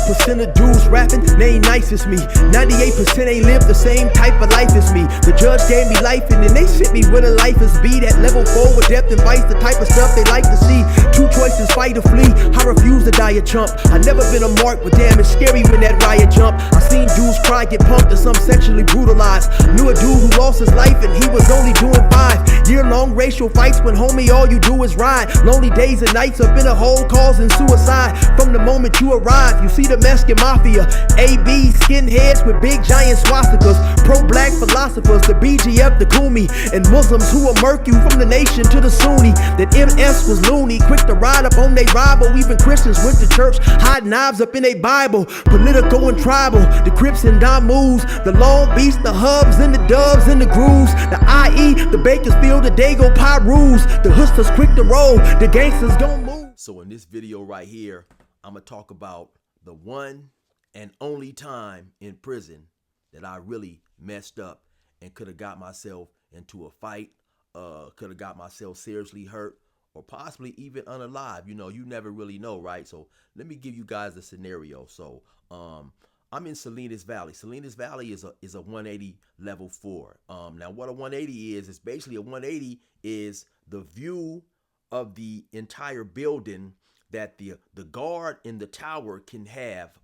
1% of dudes rapping, they ain't nice as me. 98% ain't live the same type of life as me. The judge gave me life and then they sent me where the life is be. That level 4 with depth and vice, the type of stuff they like to see. Two choices, fight or flee. I refuse to die a chump. I never been a mark, but damn, it's scary when that riot jump. I seen dudes cry, get pumped, and some sexually brutalized. Knew a dude who lost his life and he was only doing 5 year-long racial fights when homie all you do is ride. Lonely days and nights up in a hole causing suicide. From the moment you arrive, you see the Mexican mafia, AB skinheads with big giant swastikas, pro-black philosophers, the BGF, the Kumi, and Muslims who will murk you from the nation to the Sunni. That MS was loony, quick to ride up on they rival. Even Christians went to church, hide knives up in a Bible. Political and tribal, the Crips and Damus, the Long Beach, the Hubs and the Dubs and the Grooves, the IE, the Bakersfield, the Dago Pyrus, the Hustlers quick to roll, the gangsters gon' move. So in this video right here, I'm gonna talk about the one and only time in prison that I really messed up and could have got myself into a fight, could have got myself seriously hurt, or possibly even unalive. You know, you never really know, right? So let me give you guys a scenario. So I'm in Salinas Valley. Salinas Valley is a 180 level 4. Now what a 180 is basically a 180 is the view of the entire building that the guard in the tower can have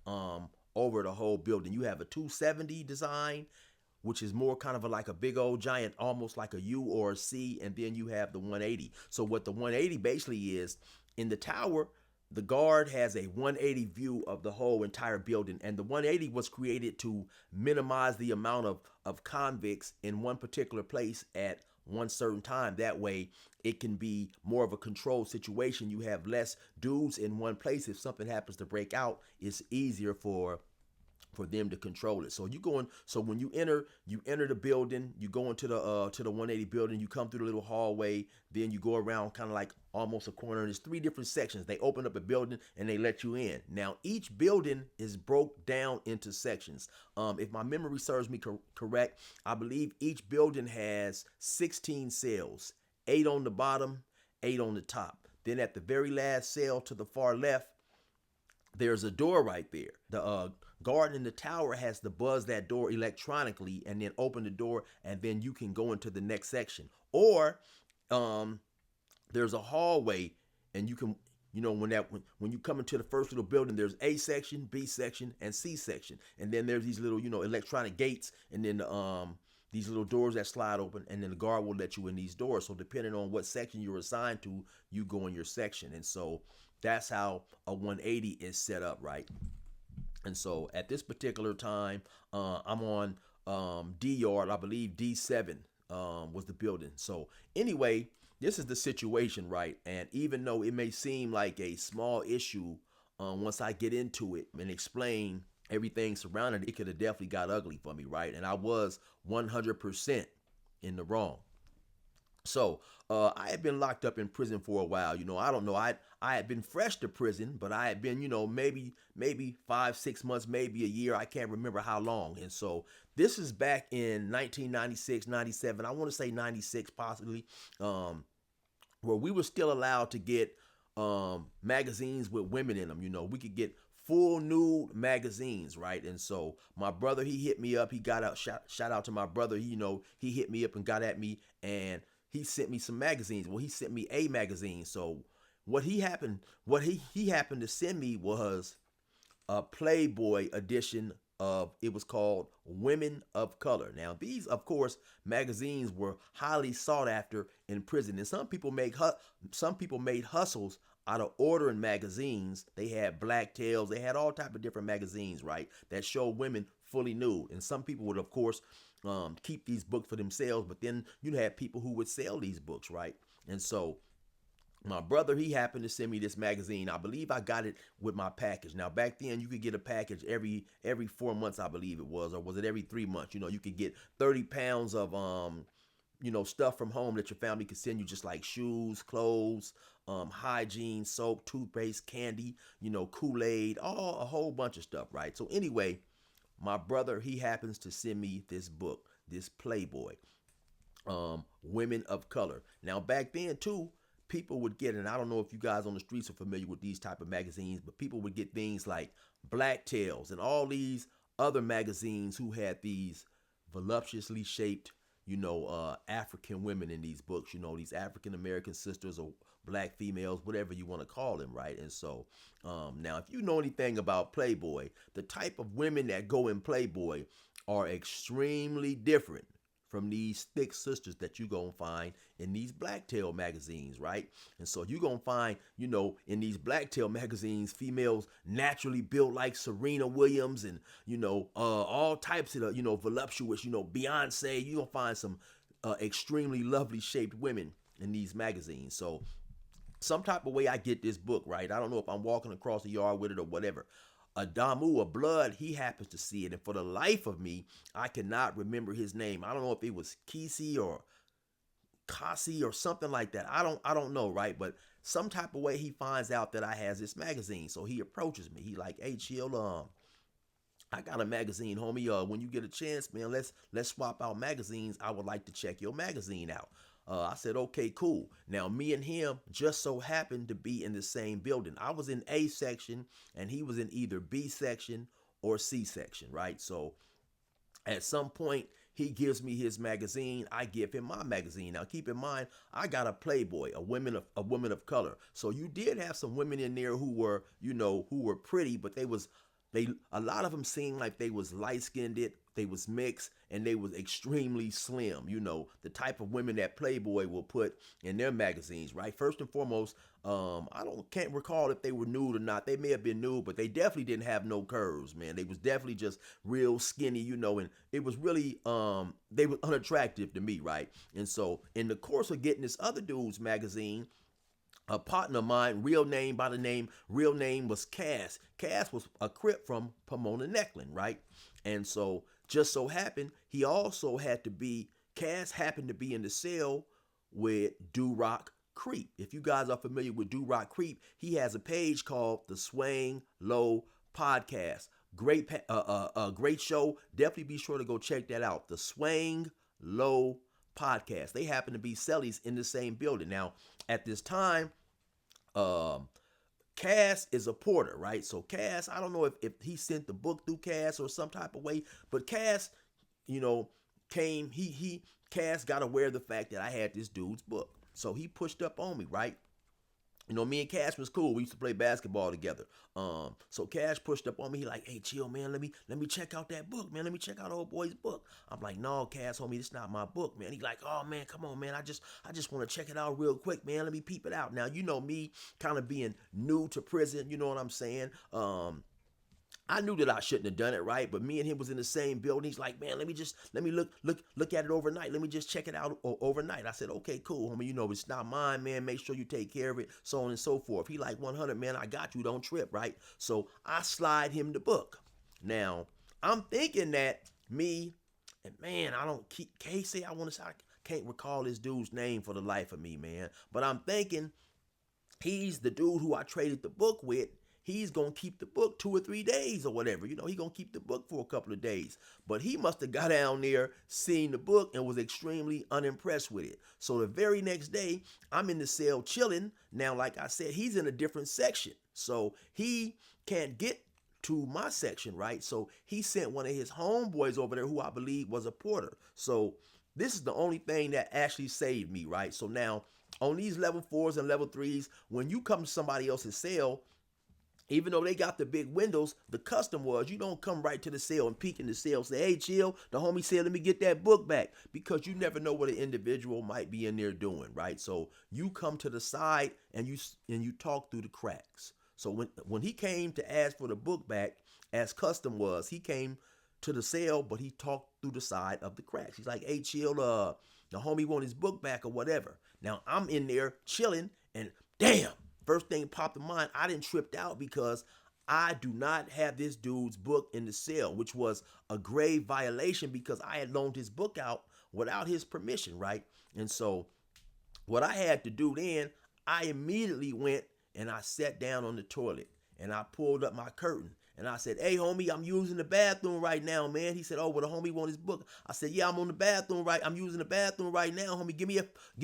over the whole building. You have a 270 design, which is more kind of like a big old giant, almost like a U or a C, and then you have the 180. So what the 180 basically is, in the tower, the guard has a 180 view of the whole entire building, and the 180 was created to minimize the amount of convicts in one particular place at one certain time. That way it can be more of a controlled situation. You have less dudes in one place. If something happens to break out, it's easier for them to control it. So so when you enter the building, you go into the 180 building, you come through the little hallway, then you go around kind of like almost a corner, and there's 3 different sections. They open up a building and they let you in. Now each building is broke down into sections. If my memory serves me correct, I believe each building has 16 cells, 8 on the bottom, 8 on the top. Then at the very last cell to the far left, there's a door right there. The guard in the tower has to buzz that door electronically and then open the door, and then you can go into the next section. Or there's a hallway, and you can, you know, when you come into the first little building, there's A section, B section, and C section, and then there's these little, you know, electronic gates, and then these little doors that slide open, and then the guard will let you in these doors. So depending on what section you're assigned to, you go in your section. And so that's how a 180 is set up, right? And so at this particular time, I'm on D yard, I believe D7 was the building. So anyway, this is the situation, right? And even though it may seem like a small issue, once I get into it and explain everything surrounding it, it could have definitely got ugly for me, right? And I was 100% in the wrong. So I had been locked up in prison for a while. You know, I don't know. I had been fresh to prison, but I had been, you know, maybe 5, 6 months, maybe a year. I can't remember how long. And so this is back in 1996, 97. I want to say 96 possibly, where we were still allowed to get magazines with women in them. You know, we could get full nude magazines, right? And so my brother, he hit me up. He got out, shout out to my brother. He, you know, he hit me up and got at me, and he sent me some magazines. Well, he sent me a magazine. So what he happened to send me was a Playboy edition of, it was called Women of Color. Now these, of course, magazines were highly sought after in prison, and some people made hustles out of ordering magazines. They had Black Tales, they had all type of different magazines, right, that show women fully nude. And some people would, of course, keep these books for themselves, but then you had people who would sell these books, right? And so my brother, he happened to send me this magazine. I believe I got it with my package. Now back then you could get a package every 4 months, I believe it was, or was it every 3 months? You know, you could get 30 pounds of you know, stuff from home that your family could send you, just like shoes, clothes, hygiene, soap, toothpaste, candy, you know, Kool-Aid, a whole bunch of stuff, right? So anyway, my brother, he happens to send me this book, this Playboy, Women of Color. Now back then too, people would get, and I don't know if you guys on the streets are familiar with these type of magazines, but people would get things like Black Tales and all these other magazines who had these voluptuously shaped, African women in these books, these African American sisters or black females, whatever you want to call them, right? And so, now if you know anything about Playboy, the type of women that go in Playboy are extremely different from these thick sisters that you gonna find in these blacktail magazines, right? And so you gonna find, in these blacktail magazines, females naturally built like Serena Williams and, all types of, voluptuous, Beyonce. You gonna find some extremely lovely shaped women in these magazines. So some type of way I get this book, right? I don't know if I'm walking across the yard with it or whatever. Adamu, a blood, he happens to see it. And for the life of me, I cannot remember his name. I don't know if it was Kisi or Kasi or something like that. I don't know, right? But some type of way he finds out that I has this magazine. So he approaches me. He like, hey, chill, I got a magazine, homie. When you get a chance, man, let's swap out magazines. I would like to check your magazine out. I said, okay, cool. Now, me and him just so happened to be in the same building. I was in A section, and he was in either B section or C section, right? So at some point, he gives me his magazine. I give him my magazine. Now, keep in mind, I got a Playboy, a woman of color. So you did have some women in there who were, who were pretty, but a lot of them seemed like they was light-skinned, they was mixed, and they was extremely slim, the type of women that Playboy will put in their magazines, right? First and foremost, can't recall if they were nude or not. They may have been nude, but they definitely didn't have no curves, man. They was definitely just real skinny, and it was really, they were unattractive to me, right? And so in the course of getting this other dude's magazine, a partner of mine, real name was Cass. Cass was a Crip from Pomona Neckland, right? And so just so happened, Cass happened to be in the cell with Do Rock Creep. If you guys are familiar with Do Rock Creep, he has a page called the Swang Low Podcast. Great show. Definitely be sure to go check that out. The Swang Low Podcast. They happen to be cellies in the same building. Now, at this time, Cass is a porter, right? So Cass, I don't know if he sent the book through Cass or some type of way, but Cass, Cass got aware of the fact that I had this dude's book. So he pushed up on me, right? Me and Cash was cool. We used to play basketball together. So Cash pushed up on me. He like, hey, chill, man. Let me check out that book, man. Let me check out old boy's book. I'm like, no, Cash, homie, this not my book, man. He like, oh man, come on, man. I just want to check it out real quick, man. Let me peep it out. Now, me kind of being new to prison, you know what I'm saying? I knew that I shouldn't have done it, right? But me and him was in the same building. He's like, man, let me look at it overnight. Let me just check it out overnight. I said, okay, cool, homie. It's not mine, man. Make sure you take care of it, so on and so forth. He like 100, man. I got you. Don't trip, right? So I slide him the book. Now I'm thinking that me and man, Casey. I can't recall this dude's name for the life of me, man. But I'm thinking he's the dude who I traded the book with. He's going to keep the book 2 or 3 days or whatever. He going to keep the book for a couple of days. But he must have got down there, seen the book, and was extremely unimpressed with it. So the very next day, I'm in the cell chilling. Now, like I said, he's in a different section. So he can't get to my section, right? So he sent one of his homeboys over there who I believe was a porter. So this is the only thing that actually saved me, right? So now, on these level 4s and level 3s, when you come to somebody else's cell, even though they got the big windows, the custom was you don't come right to the cell and peek in the cell and say, hey, chill, the homie said, let me get that book back. Because you never know what an individual might be in there doing, right? So you come to the side and you talk through the cracks. So when he came to ask for the book back, as custom was, he came to the cell, but he talked through the side of the cracks. He's like, hey, chill, the homie want his book back or whatever. Now, I'm in there chilling, and damn, first thing popped in mind, I didn't tripped out because I do not have this dude's book in the cell, which was a grave violation because I had loaned his book out without his permission, right? And so what I had to do then, I immediately went and I sat down on the toilet and I pulled up my curtain And I said, hey, homie, I'm using the bathroom right now, man. He said, oh, well, the homie want his book. I said, yeah, I'm on the bathroom I'm using the bathroom right now, homie. Give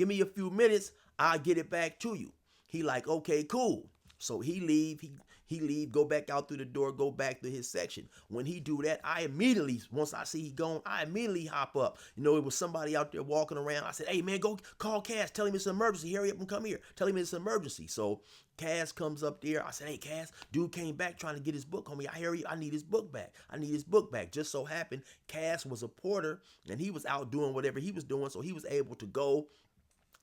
me a few minutes. I'll get it back to you. He like, okay, cool. So he leave, go back out through the door, go back to his section. When he do that, I immediately, once I see he gone, I immediately hop up. You know, it was somebody out there walking around. I said, hey, man, go call Cass. Tell him it's an emergency. Hurry up and come here. Tell him it's an emergency. So Cass comes up there. I said, hey, Cass, dude came back trying to get his book, homie. I need his book back. I need his book back. Just so happened, Cass was a porter, and he was out doing whatever he was doing, so he was able to go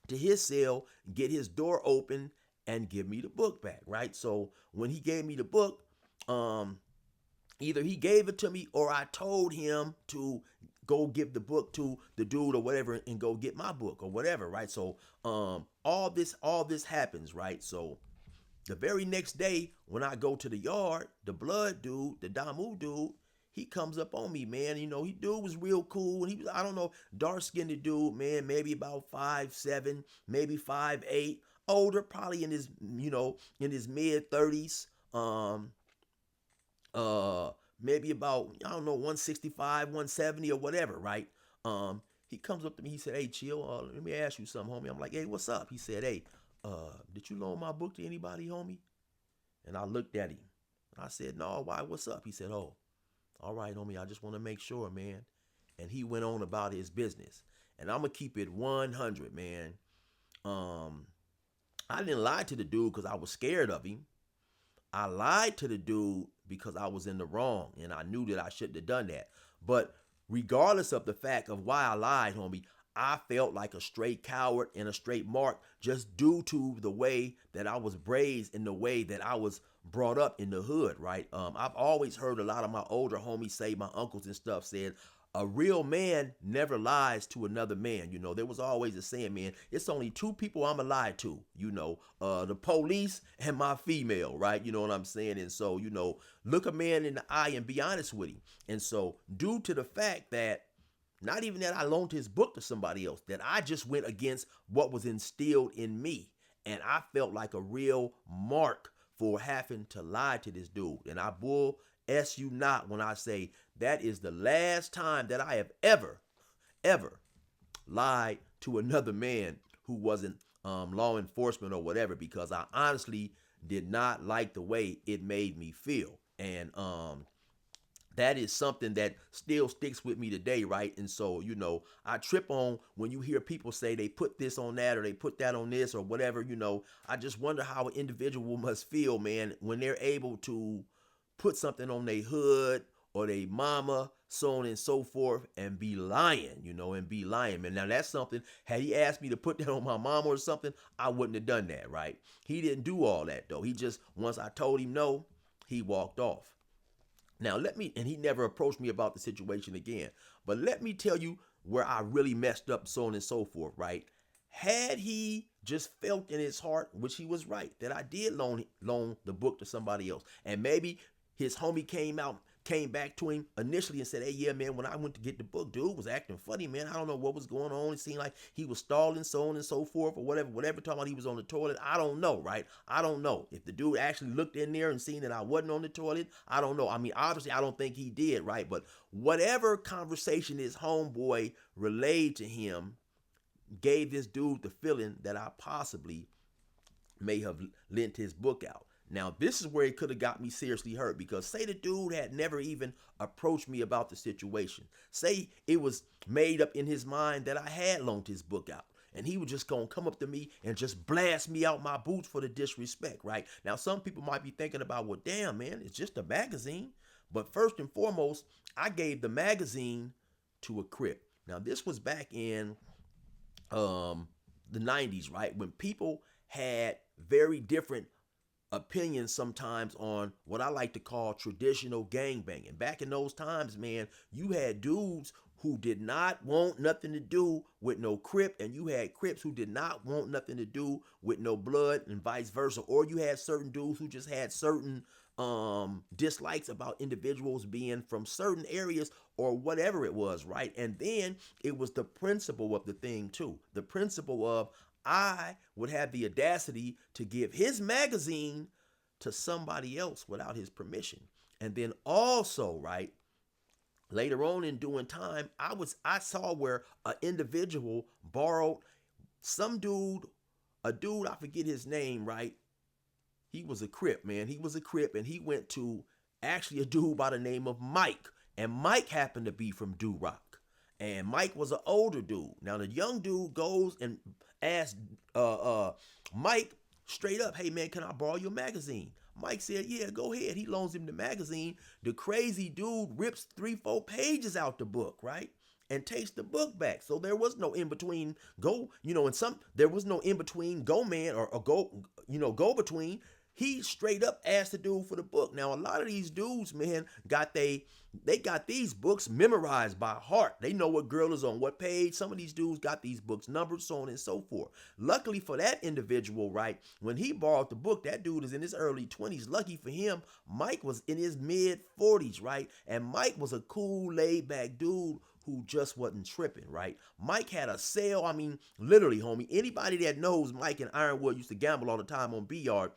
to his cell, get his door open, and give me the book back, right? So when he gave me the book, either he gave it to me or I told him to go give the book to the dude or whatever and go get my book or whatever, right? So all this happens, right? So the very next day when I go to the yard, the blood dude, the Damu dude, he comes up on me, man. You know, dude was real cool. And he was, I don't know, dark-skinned dude, man, maybe about 5'7", maybe 5'8", older, probably in his, in his mid-30s. Maybe about, I don't know, 165, 170 or whatever, right? He comes up to me, he said, hey, chill, let me ask you something, homie. I'm like, hey, what's up? He said, hey, did you loan my book to anybody, homie? And I looked at him. I said, no, why, what's up? He said, oh, all right, homie, I just want to make sure, man. And he went on about his business. And I'm going to keep it 100, man. I didn't lie to the dude because I was scared of him. I lied to the dude because I was in the wrong and I knew that I shouldn't have done that. But regardless of the fact of why I lied, homie, I felt like a straight coward and a straight mark just due to the way that I was raised and the way that I was brought up in the hood, right? I've always heard a lot of my older homies say, my uncles and stuff said, a real man never lies to another man. You know, there was always a saying, man, it's only two people I'ma lie to, the police and my female, right? You know what I'm saying? And so, look a man in the eye and be honest with him. And so due to the fact that not even that I loaned his book to somebody else, that I just went against what was instilled in me. And I felt like a real mark for having to lie to this dude. And I bull S you not when I say that is the last time that I have ever lied to another man who wasn't law enforcement or whatever, because I honestly did not like the way it made me feel. And that is something that still sticks with me today, right? And so, I trip on when you hear people say they put this on that or they put that on this or whatever, I just wonder how an individual must feel, man, when they're able to put something on their hood or their mama, so on and so forth, and be lying, man. Now that's something, had he asked me to put that on my mama or something, I wouldn't have done that, right? He didn't do all that, though. He just, once I told him no, he walked off. Now and he never approached me about the situation again. But let me tell you where I really messed up, so on and so forth, right? Had he just felt in his heart, which he was right, that I did loan the book to somebody else, and maybe his homie came back to him initially and said, hey, yeah, man, when I went to get the book, dude was acting funny, man. I don't know what was going on. It seemed like he was stalling, so on and so forth, or whatever, talking about he was on the toilet. I don't know, right? I don't know. If the dude actually looked in there and seen that I wasn't on the toilet, I don't know. I mean, obviously, I don't think he did, right? But whatever conversation his homeboy relayed to him gave this dude the feeling that I possibly may have lent his book out. Now, this is where it could have got me seriously hurt, because say the dude had never even approached me about the situation. Say it was made up in his mind that I had loaned his book out, and he was just going to come up to me and just blast me out my boots for the disrespect, right? Now, some people might be thinking about, well, damn, man, it's just a magazine. But first and foremost, I gave the magazine to a Crip. Now, this was back in the 90s, right? When people had very different opinions sometimes on what I like to call traditional gangbanging. Back in those times, man, you had dudes who did not want nothing to do with no Crip, and you had Crips who did not want nothing to do with no blood, and vice versa. Or you had certain dudes who just had certain dislikes about individuals being from certain areas or whatever it was, right? And then it was the principle of the thing too. The principle of, I would have the audacity to give his magazine to somebody else without his permission. And then also, right, later on in doing time, I saw where an individual borrowed some dude, a dude, I forget his name, right? He was a Crip, man. He was a Crip, and he went to actually a dude by the name of Mike. And Mike happened to be from Do Rock. And Mike was an older dude. Now the young dude goes and asks Mike straight up, hey man, can I borrow your magazine? Mike said, yeah, go ahead. He loans him the magazine. The crazy dude rips 3-4 pages out the book, right? And takes the book back. So there was no in between there was no in between go man or go between. He straight up asked the dude for the book. Now a lot of these dudes, man, they got these books memorized by heart. They know what girl is on what page. Some of these dudes got these books numbered, so on and so forth. Luckily for that individual, right, when he borrowed the book, that dude is in his early 20s. Lucky for him, Mike was in his mid 40s, right? And Mike was a cool, laid back dude who just wasn't tripping, right? Mike had a sale. I mean, literally, homie. Anybody that knows Mike and Ironwood used to gamble all the time on B-Yard.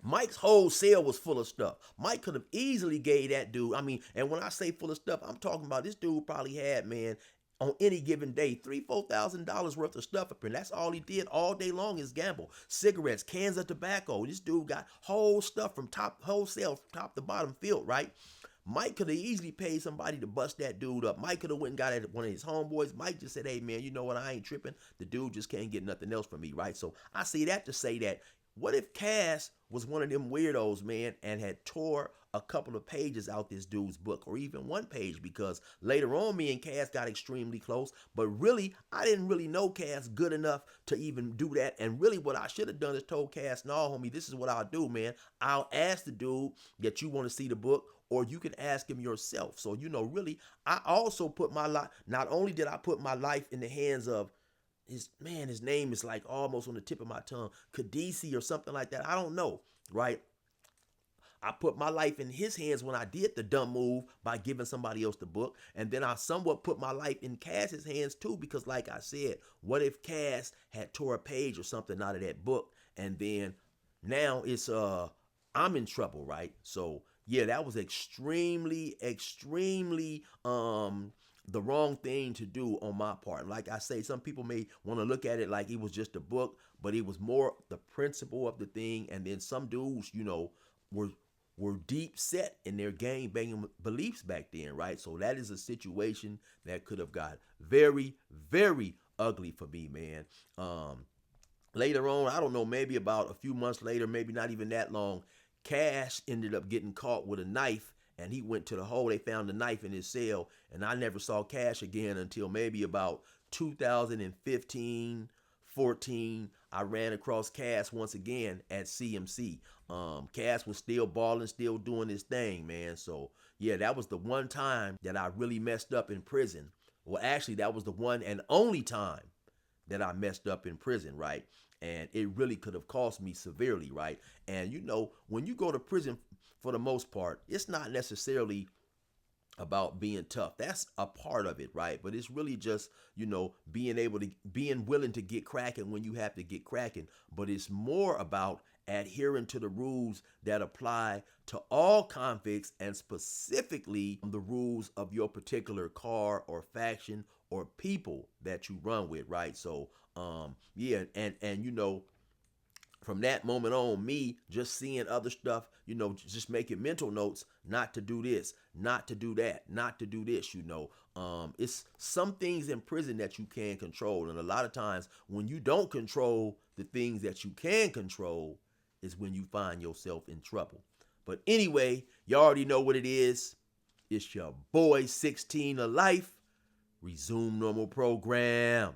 Mike's whole cell was full of stuff. Mike could have easily gave that dude, and when I say full of stuff, I'm talking about this dude probably had, man, on any given day, $3,000-$4,000 worth of stuff up here. That's all he did all day long is gamble. Cigarettes, cans of tobacco. This dude got whole stuff from wholesale, top to bottom filled, right? Mike could have easily paid somebody to bust that dude up. Mike could have went and got at one of his homeboys. Mike just said, hey, man, you know what? I ain't tripping. The dude just can't get nothing else from me, right? So I say that to say that what if Cass was one of them weirdos, man, and had tore a couple of pages out this dude's book, or even one page, because later on me and Cass got extremely close, but really, I didn't really know Cass good enough to even do that, and really what I should have done is told Cass, no, homie, this is what I'll do, man. I'll ask the dude that you want to see the book, or you can ask him yourself. So, really, I also put my life, not only did I put my life in the hands of his name is like almost on the tip of my tongue, Kadisi or something like that. I don't know, right? I put my life in his hands when I did the dumb move by giving somebody else the book. And then I somewhat put my life in Cass's hands too, because like I said, what if Cass had tore a page or something out of that book? And then now it's, I'm in trouble, right? So yeah, that was extremely, the wrong thing to do on my part. Like I say, some people may want to look at it like it was just a book, but it was more the principle of the thing. And then some dudes, were deep set in their gang banging beliefs back then, right? So that is a situation that could have got very, very ugly for me, man. Later on, I don't know, maybe about a few months later, maybe not even that long, Cash ended up getting caught with a knife. And he went to the hole. They found the knife in his cell. And I never saw Cash again until maybe about 2015, 14. I ran across Cash once again at CMC. Cash was still balling, still doing his thing, man. So, yeah, that was the one time that I really messed up in prison. Well, actually, that was the one and only time that I messed up in prison, right? And it really could have cost me severely, right? And, when you go to prison, for the most part, it's not necessarily about being tough. That's a part of it, right? But it's really just, being willing to get cracking when you have to get cracking. But it's more about adhering to the rules that apply to all convicts, and specifically the rules of your particular car or faction or people that you run with, right? So, yeah, and from that moment on, me just seeing other stuff, just making mental notes, not to do this, not to do that, not to do this, it's some things in prison that you can control. And a lot of times when you don't control the things that you can control is when you find yourself in trouble. But anyway, you already know what it is. It's your boy 16 of life. Resume normal program.